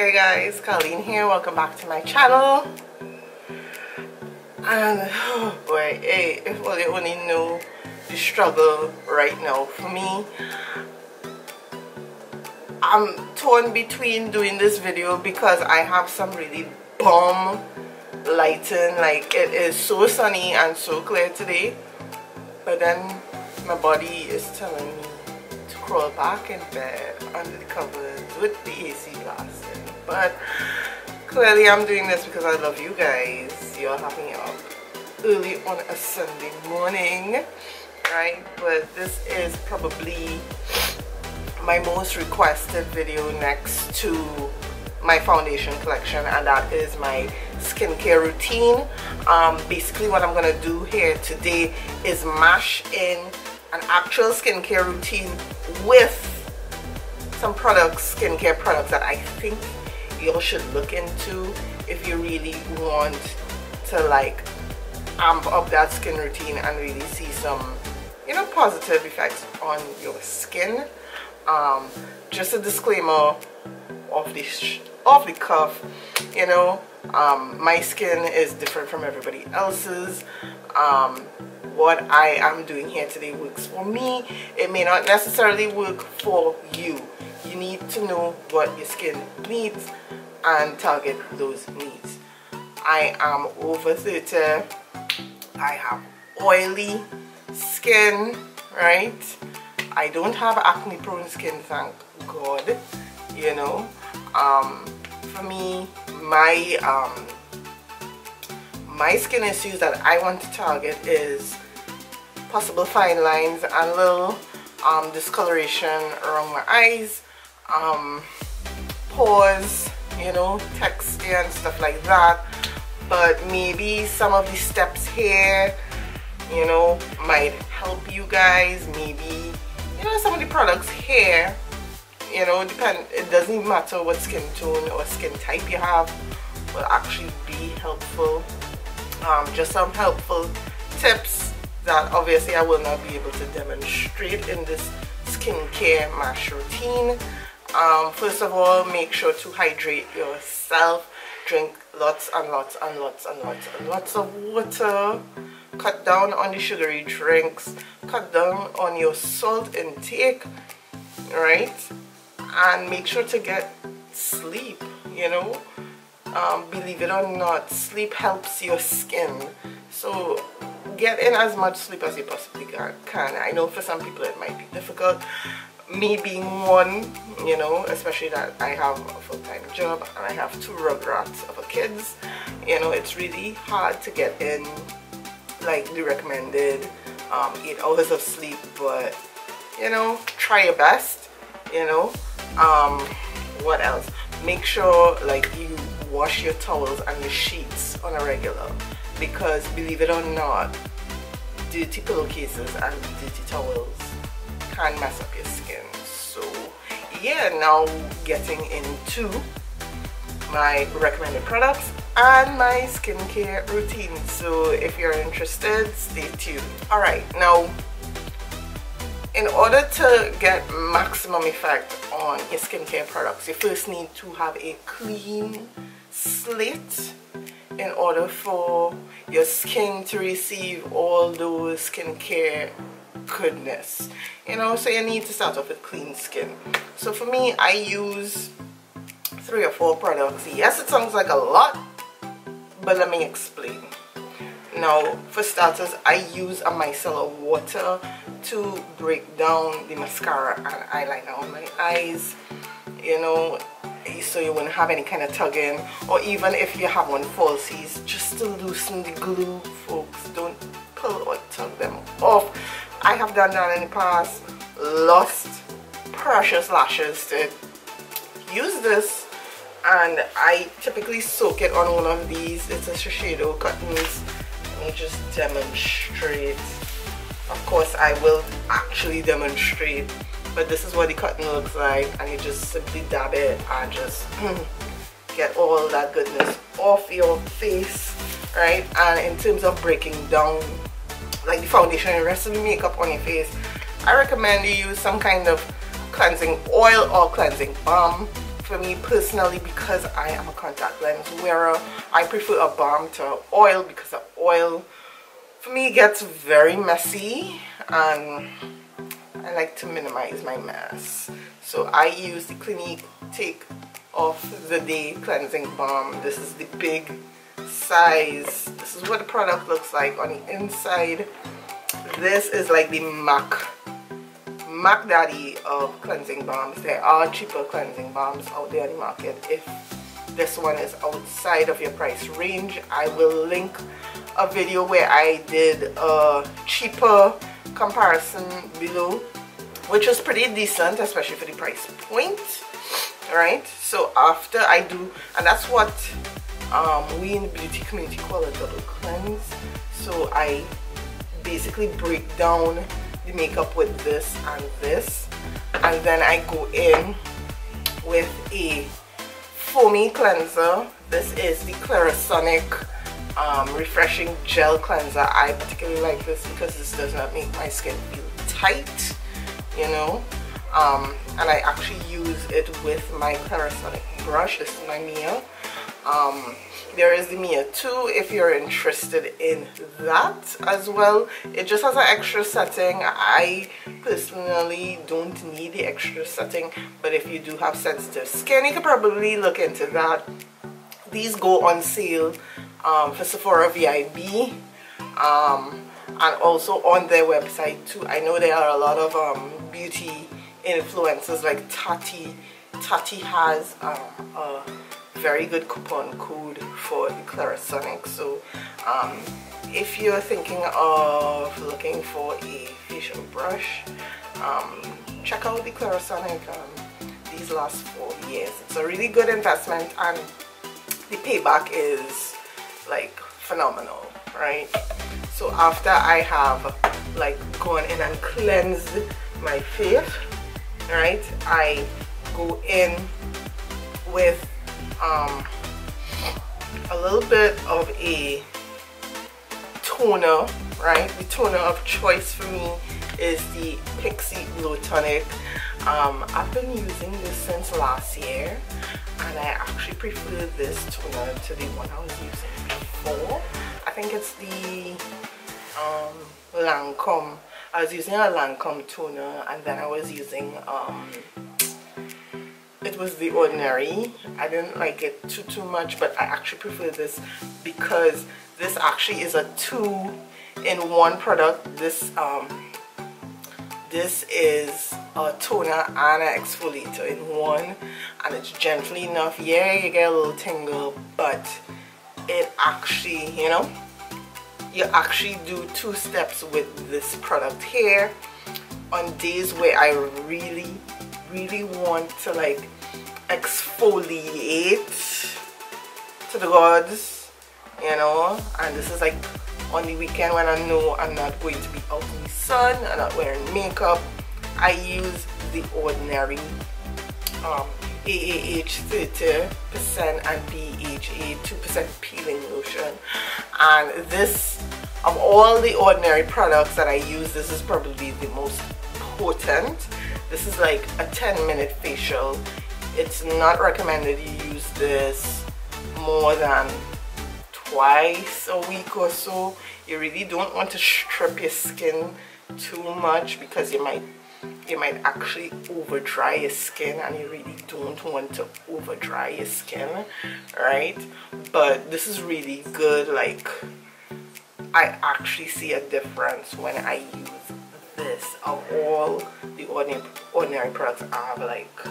Hey guys, Colleen here. Welcome back to my channel. And oh boy, hey, if you only know the struggle right now for me. I'm torn between doing this video because I have some really bomb lighting. Like, it is so sunny and so clear today, but then my body is telling me to crawl back in bed under the covers with the AC blasting. But clearly I'm doing this because I love you guys. You're having me up early on a Sunday morning, right? But this is probably my most requested video next to my foundation collection, and that is my skincare routine. Basically what I'm gonna do here today is mash in an actual skincare routine with some products, skincare products that I think you all should look into if you really want to like amp up that skin routine and really see some, you know, positive effects on your skin. Just a disclaimer off the cuff, you know, my skin is different from everybody else's. What I am doing here today works for me. It may not necessarily work for you. You need to know what your skin needs and target those needs. I am over 30. I have oily skin, right? I don't have acne prone skin, thank God, you know. For me, my skin issues that I want to target is possible fine lines and little discoloration around my eyes, pores, you know, texture and stuff like that. But maybe some of the steps here, you know, might help you guys. Maybe, you know, some of the products here, you know, it doesn't even matter what skin tone or skin type you have, will actually be helpful. Just some helpful tips that obviously I will not be able to demonstrate in this skincare mash routine. First of all, make sure to hydrate yourself. Drink lots and lots and lots and lots and lots of water. Cut down on the sugary drinks. Cut down on your salt intake, right? And make sure to get sleep, you know. Believe it or not, sleep helps your skin. So get in as much sleep as you possibly can. I know for some people it might be difficult. Me being one, you know, especially that I have a full-time job and I have 2 rugrats of kids, you know, it's really hard to get in like the recommended 8 hours of sleep. But, you know, try your best, you know. What else? Make sure like you wash your towels and your sheets on a regular, because believe it or not, dirty pillowcases and dirty towels can mess up your skin. So yeah, now getting into my recommended products and my skincare routine. So if you're interested, stay tuned. Alright, now in order to get maximum effect on your skincare products, you first need to have a clean slate in order for your skin to receive all those skincare goodness, you know. So you need to start off with clean skin. So for me, I use 3 or 4 products. Yes, it sounds like a lot, but let me explain. Now, for starters, I use a micellar water to break down the mascara and eyeliner on my eyes, you know, so you wouldn't have any kind of tugging, or even if you have one falsies, just to loosen the glue, folks. Don't pull or tug them off. I have done that in the past, lost precious lashes to use this, and I typically soak it on one of these. It's a Shiseido Cottons. Let me just demonstrate. Of course I will actually demonstrate, but this is what the cotton looks like, and you just simply dab it and just get all that goodness off your face, right? And in terms of breaking down like the foundation and the rest of the makeup on your face, I recommend you use some kind of cleansing oil or cleansing balm. for me personally, because I am a contact lens wearer, I prefer a balm to oil, because the oil for me gets very messy and I like to minimize my mess. So I use the Clinique Take Off the Day Cleansing Balm. This is the big size. This is what the product looks like on the inside. This is like the Mac Daddy of cleansing balms. There are cheaper cleansing balms out there in the market. If this one is outside of your price range, I will link a video where I did a cheaper comparison below, which was pretty decent, especially for the price point. Alright, so after I do, and that's what we in the beauty community call a double cleanse. So I basically break down the makeup with this, and then I go in with a foamy cleanser. This is the Clarisonic refreshing gel cleanser. I particularly like this because this does not make my skin feel tight, you know. And I actually use it with my Clarisonic brush. This is my Mia. There is the Mia 2 if you're interested in that as well. It just has an extra setting. I personally don't need the extra setting, but if you do have sensitive skin, you could probably look into that. These go on sale for Sephora VIB and also on their website too. I know there are a lot of beauty influencers like Tati. Tati has a very good coupon code for the Clarisonic. So if you're thinking of looking for a facial brush, check out the Clarisonic. These last 4 years. It's a really good investment and the payback is like phenomenal, right? So after I have like gone in and cleansed my face, right, I go in with a little bit of a toner, right? The toner of choice for me is the Pixi Glow Tonic. I've been using this since last year, and I actually prefer this toner to the one I was using before. I think it's the Lancome. I was using a Lancome toner, and then I was using it was the Ordinary. I didn't like it too much, but I actually prefer this because this actually is a 2-in-1 product. This is a toner and an exfoliator in one, and it's gently enough. Yeah, you get a little tingle, but it actually, you know, you actually do 2 steps with this product here. On days where I really want to like exfoliate to the gods, you know, and this is like on the weekend when I know I'm not going to be out in the sun, I'm not wearing makeup, I use the Ordinary AAH 30% and BHA 2% peeling lotion. And this, of all the Ordinary products that I use, this is probably the most potent. This is like a 10-minute facial. It's not recommended you use this more than twice a week or so. You really don't want to strip your skin too much because you might actually over dry your skin, and you really don't want to over dry your skin, right? But this is really good. Like, I actually see a difference when I use this. Of all the ordinary products I have like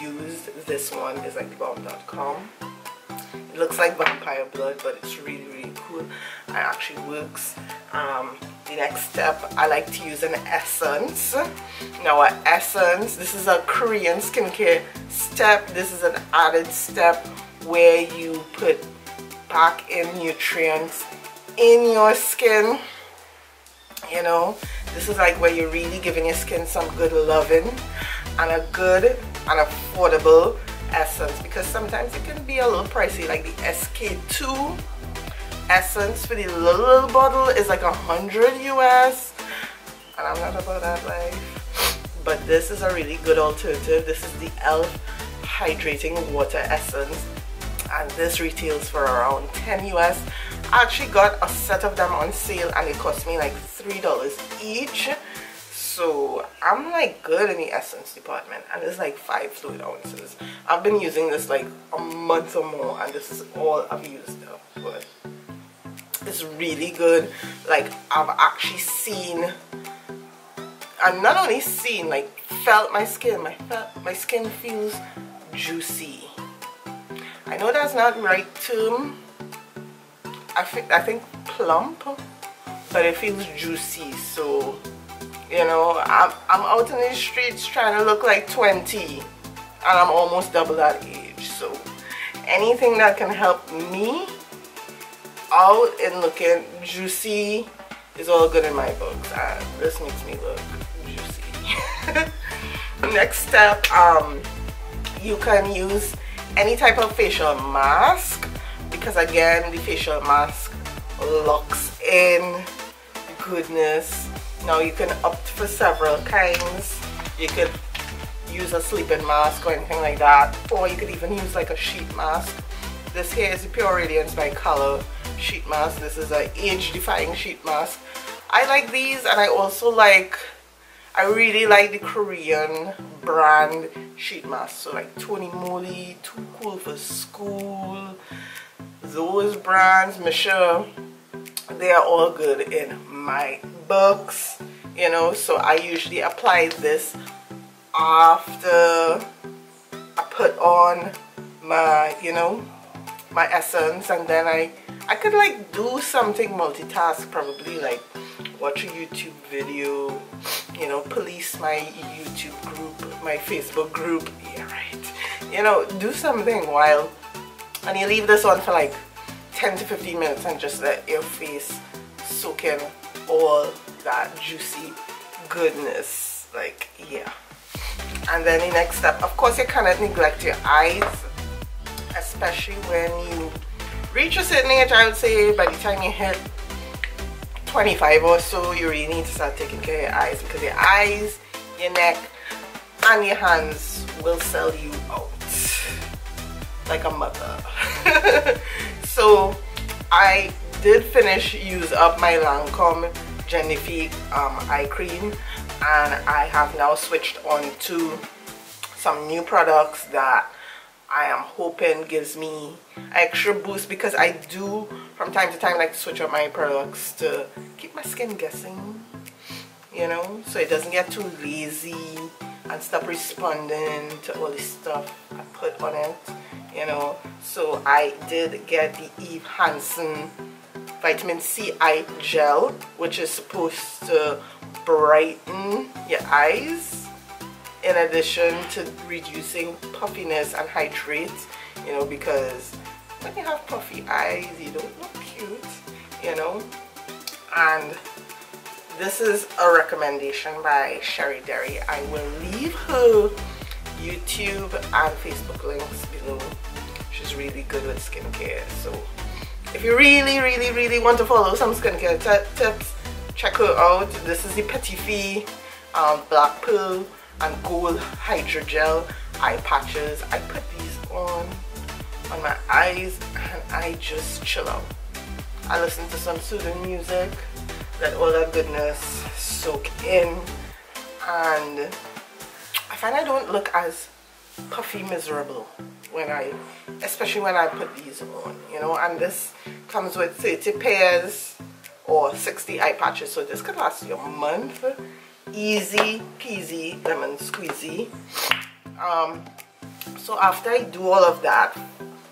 used, this one is like the Balm.com. It looks like vampire blood, but it's really cool. It actually works. The next step, I like to use an essence. Now an essence, this is a Korean skincare step. This is an added step where you put back in nutrients in your skin. You know, this is like where you're really giving your skin some good loving and a good and affordable essence, because sometimes it can be a little pricey. Like the SK2 essence for the little bottle is like 100 US, and I'm not about that life. But this is a really good alternative. This is the e.l.f. Hydrating Water Essence, and this retails for around 10 US. I actually got a set of them on sale and it cost me like $3 each. So I'm like good in the essence department, and it's like 5 fluid ounces. I've been using this like a month or more, and this is all I've used up. But it's really good. Like, I've actually seen, and not only seen, like felt my skin. My skin feels juicy. I know that's not the right term. I think plump, but it feels juicy. So, you know, I'm out in the streets trying to look like 20, and I'm almost double that age. So anything that can help me out in looking juicy is all good in my books, and this makes me look juicy. Next step, you can use any type of facial mask, because again, the facial mask locks in goodness. Now you can opt for several kinds. You could use a sleeping mask or anything like that, or you could even use like a sheet mask. This here is the Pure Radiance by Color sheet mask. This is an age-defying sheet mask. I like these, and I really like the Korean brand sheet mask. So like Moly, Too Cool for School, those brands, Micellar, they are all good in my books, you know. So I usually apply this after I put on my, you know, my essence, and then I could like do something multitask, probably like watch a YouTube video, you know, police my YouTube group, my Facebook group, yeah, right, you know, do something while, and you leave this on for like 10 to 15 minutes and just let your face soak in all that juicy goodness, like, yeah. And then the next step, of course, you cannot neglect your eyes, especially when you reach a certain age. I would say by the time you hit 25 or so, you really need to start taking care of your eyes, because your eyes, your neck, and your hands will sell you out like a mother. So I did use up my Lancome Genifique eye cream, and I have now switched on to some new products that I am hoping gives me an extra boost, because I do from time to time like to switch up my products to keep my skin guessing, you know, so it doesn't get too lazy and stop responding to all the stuff I put on it, you know. So I did get the Hansen Vitamin C Eye Gel, which is supposed to brighten your eyes in addition to reducing puffiness and hydrate, you know, because when you have puffy eyes, you don't look cute, you know. And this is a recommendation by Sherry Derry. I will leave her YouTube and Facebook links below. She's really good with skincare, so if you really want to follow some skincare tips, check her out. This is the Petitfee Black Pearl and Gold Hydrogel eye patches. I put these on my eyes and I just chill out. I listen to some soothing music, let all that goodness soak in, and I find I don't look as puffy miserable especially when I put these on, you know. And this comes with 30 pairs or 60 eye patches, so this could last you a month. Easy peasy lemon squeezy. So after I do all of that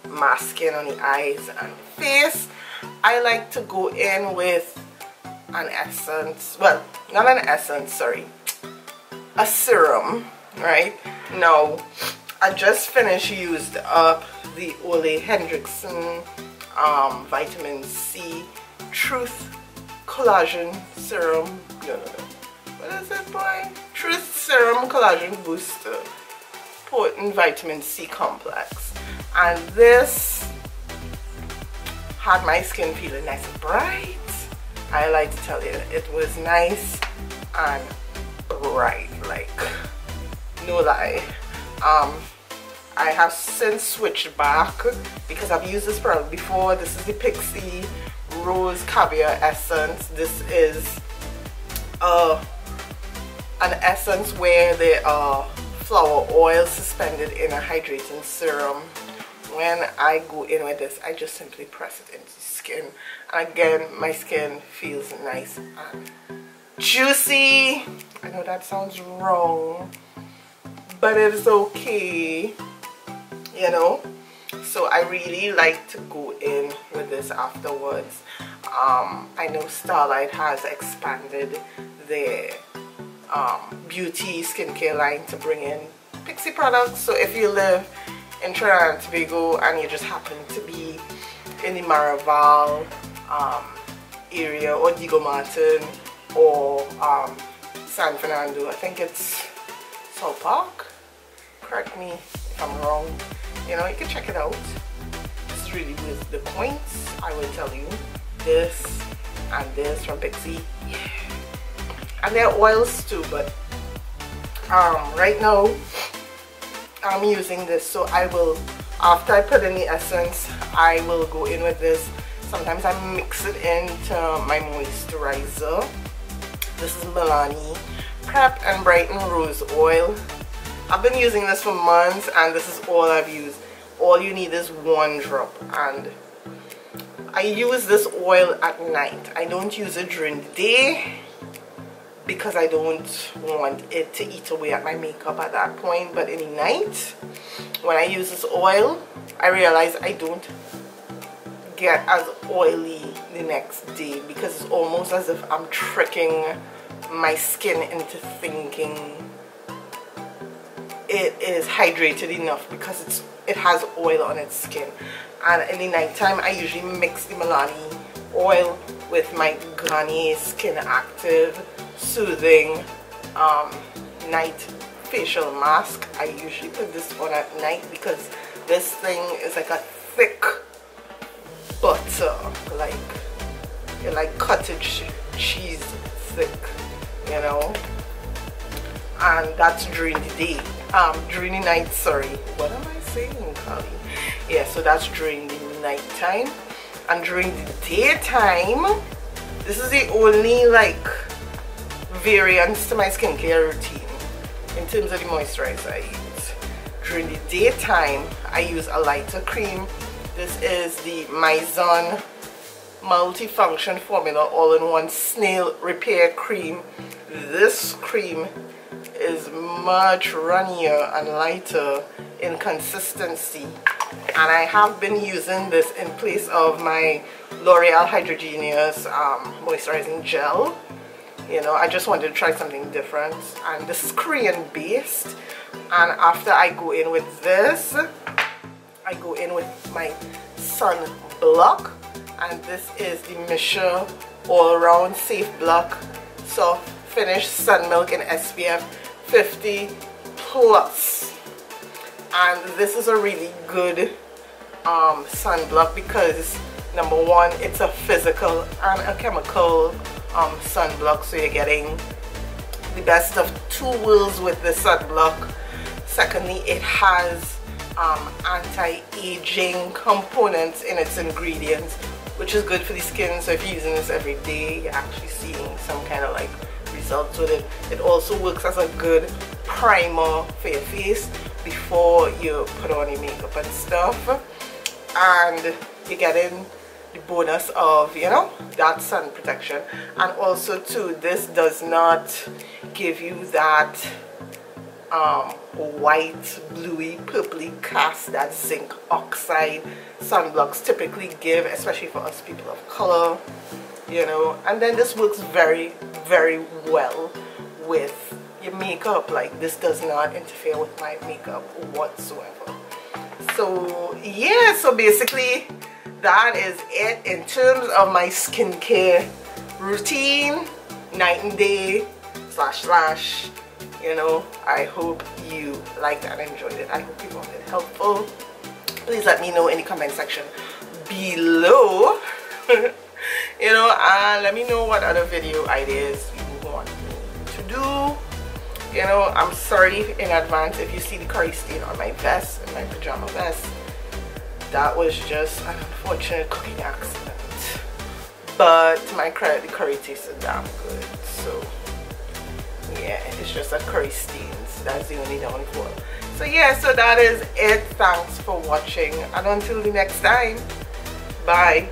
masking on the eyes and face, I like to go in with an essence, well, not an essence, sorry, a serum, right? Now I just used up the Ole Henriksen Vitamin C Truth Collagen Serum. No. What is it, boy? Truth Serum Collagen Booster Potent Vitamin C Complex. And this had my skin feeling nice and bright. I like to tell you, it was nice and bright, like, no lie. I have since switched back because I've used this product before. This is the Pixi Rose Caviar Essence. This is an essence where there are flower oil suspended in a hydrating serum. When I go in with this, I just simply press it into the skin, and again my skin feels nice and juicy. I know that sounds wrong, but it's okay, you know. So I really like to go in with this afterwards. I know Starlight has expanded their beauty skincare line to bring in Pixi products. So if you live in Trinidad and Tobago and you just happen to be in the Maraval area, or Diego Martin, or San Fernando, I think it's South Park, correct me if I'm wrong, you know, you can check it out. It's really worth the points, I will tell you. This and this from Pixi, yeah. And they're oils too, but right now I'm using this. So I will, after I put in the essence, I will go in with this. Sometimes I mix it into my moisturizer. This is Milani Prep and Brighten Rose Oil. I've been using this for months, and this is all I've used. All you need is 1 drop, and I use this oil at night. I don't use it during the day because I don't want it to eat away at my makeup at that point. But in the night, when I use this oil, I realize I don't get as oily the next day, because it's almost as if I'm tricking my skin into thinking it is hydrated enough because it has oil on its skin. And in the nighttime, I usually mix the Milani oil with my Garnier Skin Active Soothing Night Facial Mask. I usually put this on at night because this thing is like a thick butter, like cottage cheese thick, you know. And that's during the day. During the night, sorry. What am I saying, Kali? Yeah, so that's during the night time. And during the daytime, this is the only like variance to my skincare routine in terms of the moisturizer I use. During the daytime, I use a lighter cream. This is the Mizon multifunction formula all-in-one Snail repair cream. This cream is much runnier and lighter in consistency, and I have been using this in place of my L'Oreal Hydrogenius moisturizing gel. You know, I just wanted to try something different, and this is Korean based. And after I go in with this, I go in with my sun block, and this is the Mizon all-around safe block soft finish sun milk in SPF 50 plus. And this is a really good sunblock because number one, it's a physical and a chemical sunblock, so you're getting the best of 2 worlds with this sunblock. Secondly, it has anti-aging components in its ingredients, which is good for the skin. So if you're using this every day, you're actually seeing some kind of like results with it. It also works as a good primer for your face before you put on your makeup and stuff, and you're getting the bonus of, you know, that sun protection. And also too, this does not give you that white, bluey, purpley cast that zinc oxide sunblocks typically give, especially for us people of color, you know. And then this works very, very well with your makeup. Like, this does not interfere with my makeup whatsoever. So yeah, so basically that is it in terms of my skincare routine, night and day slash. You know, I hope you liked and enjoyed it. I hope you found it helpful. Please let me know in the comment section below. You know, and let me know what other video ideas you want me to do. You know, I'm sorry in advance if you see the curry stain on my vest, my pajama vest. That was just an unfortunate cooking accident. But to my credit, the curry tasted damn good. So yeah, it's just a curry stains. That's the only downfall. So yeah, so that is it. Thanks for watching, and until the next time, bye.